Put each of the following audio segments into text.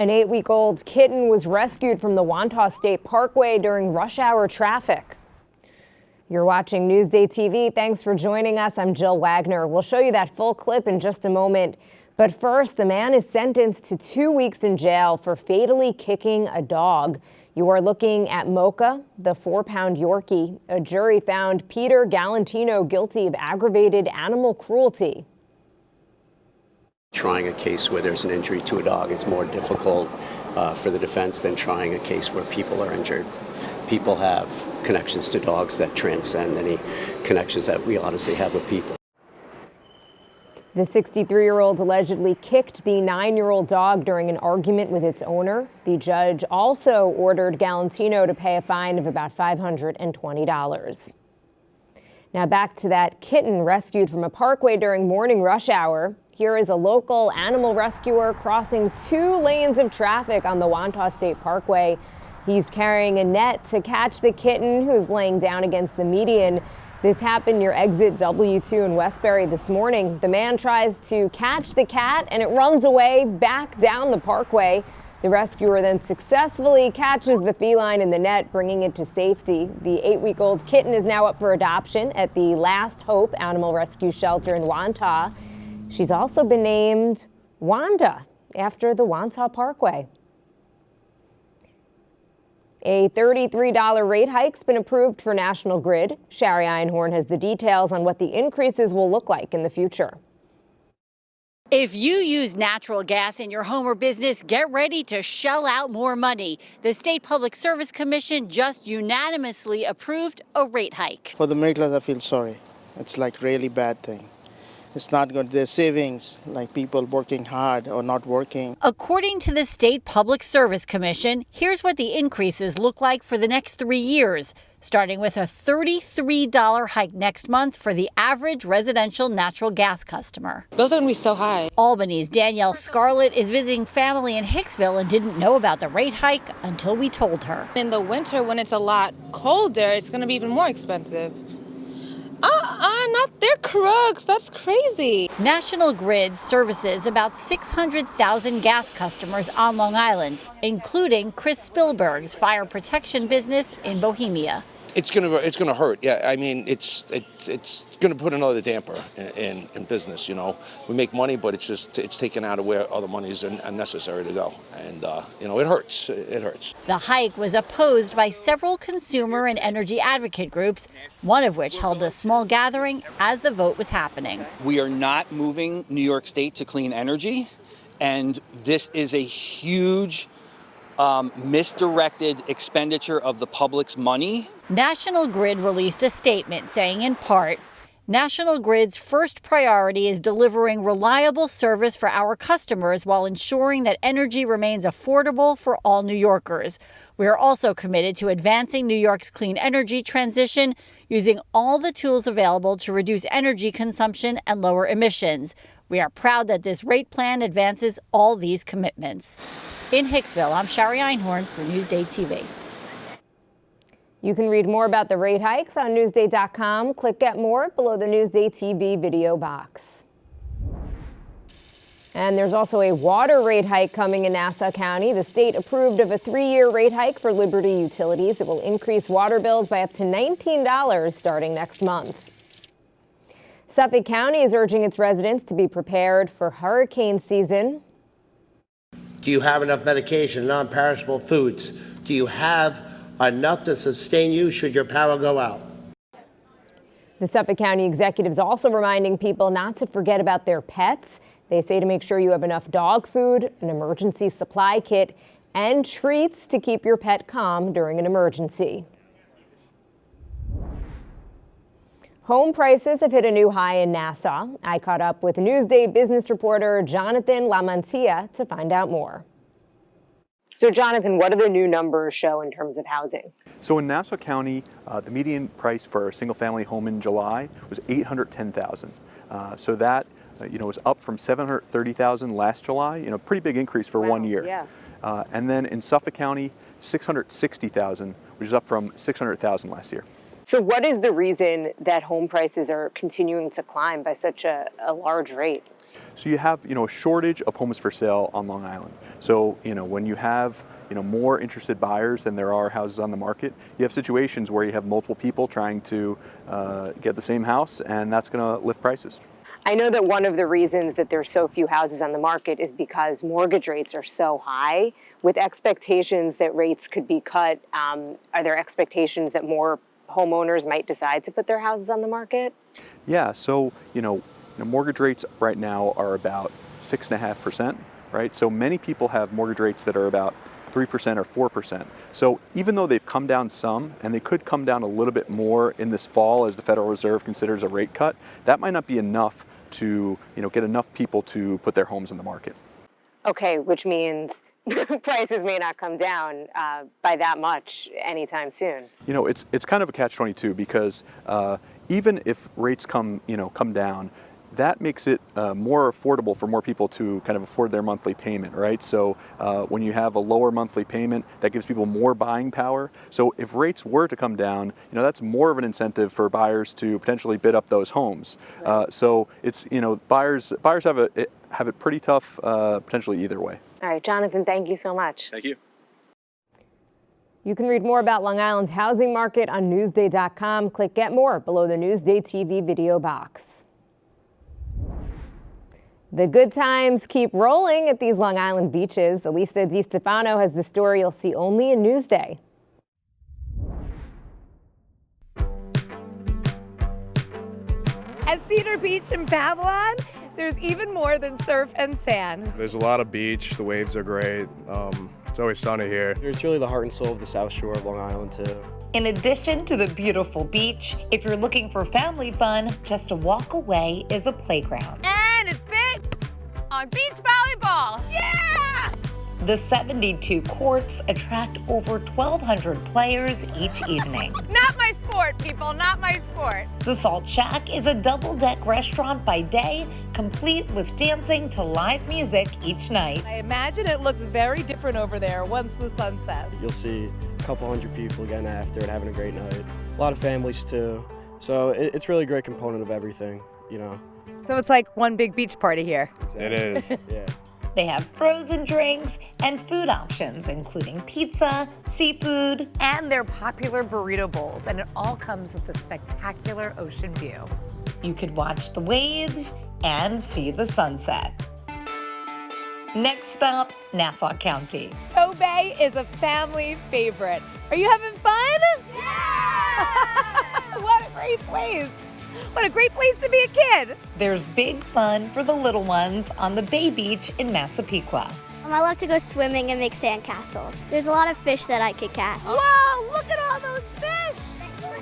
An 8-week-old kitten was rescued from the Wantagh State Parkway during rush hour traffic. You're watching Newsday TV. Thanks for joining us. I'm Jill Wagner. We'll show you that full clip in just a moment. But first, a man is sentenced to 2 weeks in jail for fatally kicking a dog. You are looking at Mocha, the 4-pound Yorkie. A jury found Peter Galantino guilty of aggravated animal cruelty. Trying a case where there's an injury to a dog is more difficult for the defense than trying a case where people are injured. People have connections to dogs that transcend any connections that we honestly have with people. The 63-year-old allegedly kicked the 9-year-old dog during an argument with its owner. The judge also ordered Galantino to pay a fine of about $520. Now back to that kitten rescued from a parkway during morning rush hour. Here is a local animal rescuer crossing 2 lanes of traffic on the Wantagh State Parkway. He's carrying a net to catch the kitten who's laying down against the median. This happened near exit W2 in Westbury this morning. The man tries to catch the cat and it runs away back down the parkway. The rescuer then successfully catches the feline in the net, bringing it to safety. The 8-week-old kitten is now up for adoption at the Last Hope Animal Rescue Shelter in Wantagh. She's also been named Wanda after the Wantagh Parkway. A $33 rate hike's been approved for National Grid. Shari Einhorn has the details on what the increases will look like in the future. If you use natural gas in your home or business, get ready to shell out more money. The State Public Service Commission just unanimously approved a rate hike. For the middle class, I feel sorry. It's like really bad thing. It's not good. Their savings, like people working hard or not working. According to the State Public Service Commission, here's what the increases look like for the next 3 years, starting with a $33 hike next month for the average residential natural gas customer. Those are going to be so high. Albany's Danielle Scarlett is visiting family in Hicksville and didn't know about the rate hike until we told her. In the winter, when it's a lot colder, it's going to be even more expensive. Not they're crooks. That's crazy. National Grid services about 600,000 gas customers on Long Island, including Chris Spielberg's fire protection business in Bohemia. It's gonna hurt. Yeah, I mean, it's gonna put another damper in business. You know, we make money, but it's taken out of where other money is unnecessary to go, and it hurts. It hurts. The hike was opposed by several consumer and energy advocate groups, one of which held a small gathering as the vote was happening. We are not moving New York State to clean energy, and this is a huge misdirected expenditure of the public's money. National Grid released a statement saying, in part, National Grid's first priority is delivering reliable service for our customers while ensuring that energy remains affordable for all New Yorkers. We are also committed to advancing New York's clean energy transition using all the tools available to reduce energy consumption and lower emissions. We are proud that this rate plan advances all these commitments. In Hicksville, I'm Shari Einhorn for Newsday TV. You can read more about the rate hikes on Newsday.com. Click Get More below the Newsday TV video box. And there's also a water rate hike coming in Nassau County. The state approved of a 3-year rate hike for Liberty Utilities. It will increase water bills by up to $19 starting next month. Suffolk County is urging its residents to be prepared for hurricane season. Do you have enough medication, non-perishable foods? Do you have enough to sustain you should your power go out? The Suffolk County executive is also reminding people not to forget about their pets. They say to make sure you have enough dog food, an emergency supply kit, and treats to keep your pet calm during an emergency. Home prices have hit a new high in Nassau. I caught up with Newsday business reporter Jonathan Lamantia to find out more. So, Jonathan, what do the new numbers show in terms of housing? So in Nassau County, the median price for a single-family home in July was $810,000. So that was up from $730,000 last July. Pretty big increase for 1 year. Yeah. And then in Suffolk County, $660,000, which is up from $600,000 last year. So what is the reason that home prices are continuing to climb by such a large rate? So you have, a shortage of homes for sale on Long Island. So, when you have, more interested buyers than there are houses on the market, you have situations where you have multiple people trying to get the same house, and that's going to lift prices. I know that one of the reasons that there's so few houses on the market is because mortgage rates are so high. With expectations that rates could be cut, are there expectations that more homeowners might decide to put their houses on the market? Yeah, so, mortgage rates right now are about 6.5%, right? So many people have mortgage rates that are about 3% or 4%. So even though they've come down some, and they could come down a little bit more in this fall as the Federal Reserve considers a rate cut, that might not be enough to, get enough people to put their homes on the market. Okay, which means prices may not come down by that much anytime soon. It's kind of a catch-22 because even if rates come down, that makes it more affordable for more people to kind of afford their monthly payment, right? So when you have a lower monthly payment, that gives people more buying power. So if rates were to come down, that's more of an incentive for buyers to potentially bid up those homes. So it's, buyers have it pretty tough potentially either way. All right, Jonathan, thank you so much. Thank you. You can read more about Long Island's housing market on Newsday.com. Click Get More below the Newsday TV video box. The good times keep rolling at these Long Island beaches. Elisa DiStefano has the story you'll see only in Newsday. At Cedar Beach in Babylon, there's even more than surf and sand. There's a lot of beach, the waves are great. It's always sunny here. It's really the heart and soul of the South Shore of Long Island too. In addition to the beautiful beach, if you're looking for family fun, just a walk away is a playground. And it's big on beach volleyball. Yeah! The 72 courts attract over 1,200 players each evening. Not my sport, people, not my sport. The Salt Shack is a double-deck restaurant by day, complete with dancing to live music each night. I imagine it looks very different over there once the sun sets. You'll see a couple hundred people getting after it, having a great night. A lot of families too. So it's really a great component of everything, So it's like one big beach party here. Exactly. It is. Yeah. They have frozen drinks and food options, including pizza, seafood, And their popular burrito bowls, and it all comes with a spectacular ocean view. You could watch the waves and see the sunset. Next stop, Nassau County. Tobay is a family favorite. Are you having fun? Yeah! What a great place. What a great place to be a kid. There's big fun for the little ones on the Bay Beach in Massapequa. I love to go swimming and make sandcastles. There's a lot of fish that I could catch. Whoa, look at all those fish.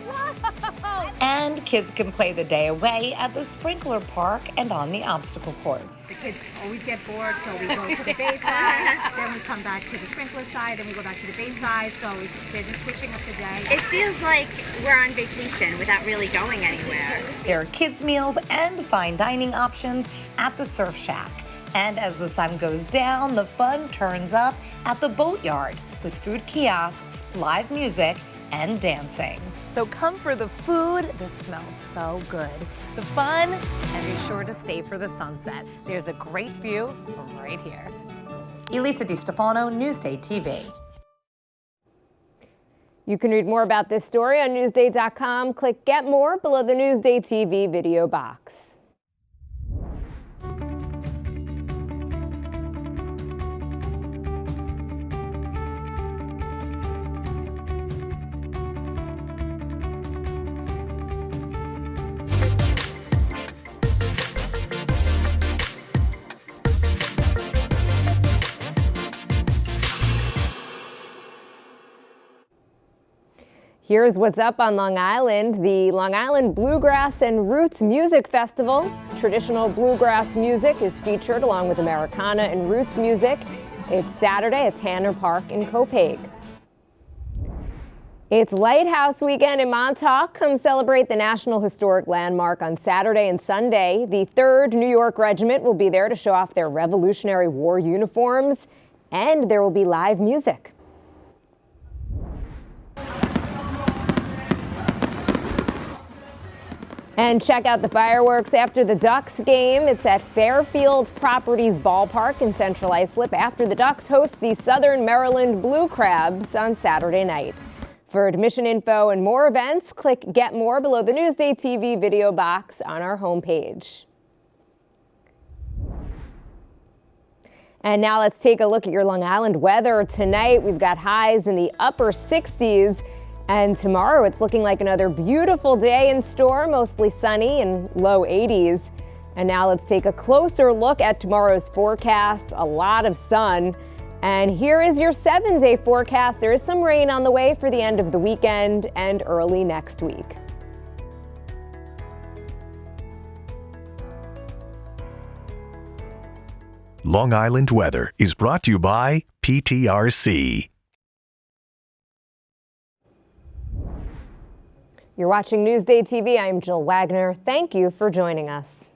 Wow. And kids can play the day away at the sprinkler park and on the obstacle course. The kids always get bored, so we go to the bay side, then we come back to the sprinkler side, then we go back to the bay side, so they're just switching up the day. It feels like we're on vacation without really going anywhere. There are kids' meals and fine dining options at the Surf Shack. And as the sun goes down, the fun turns up at the Boatyard with food kiosks, live music, and dancing. So come for the food. This smells so good. The fun, and be sure to stay for the sunset. There's a great view from right here. Elisa DiStefano, Newsday TV. You can read more about this story on Newsday.com. Click Get More below the Newsday TV video box. Here's what's up on Long Island. The Long Island Bluegrass and Roots Music Festival. Traditional bluegrass music is featured along with Americana and Roots music. It's Saturday at Tanner Park in Copiague. It's Lighthouse Weekend in Montauk. Come celebrate the National Historic Landmark on Saturday and Sunday. The 3rd New York Regiment will be there to show off their Revolutionary War uniforms, and there will be live music. And check out the fireworks after the Ducks game. It's at Fairfield Properties Ballpark in Central Islip after the Ducks host the Southern Maryland Blue Crabs on Saturday night. For admission info and more events, click Get More below the Newsday TV video box on our homepage. And now let's take a look at your Long Island weather. Tonight, we've got highs in the upper 60s. And tomorrow, it's looking like another beautiful day in store, mostly sunny and low 80s. And now let's take a closer look at tomorrow's forecast. A lot of sun. And here is your 7-day forecast. There is some rain on the way for the end of the weekend and early next week. Long Island weather is brought to you by PTRC. You're watching Newsday TV. I'm Jill Wagner. Thank you for joining us.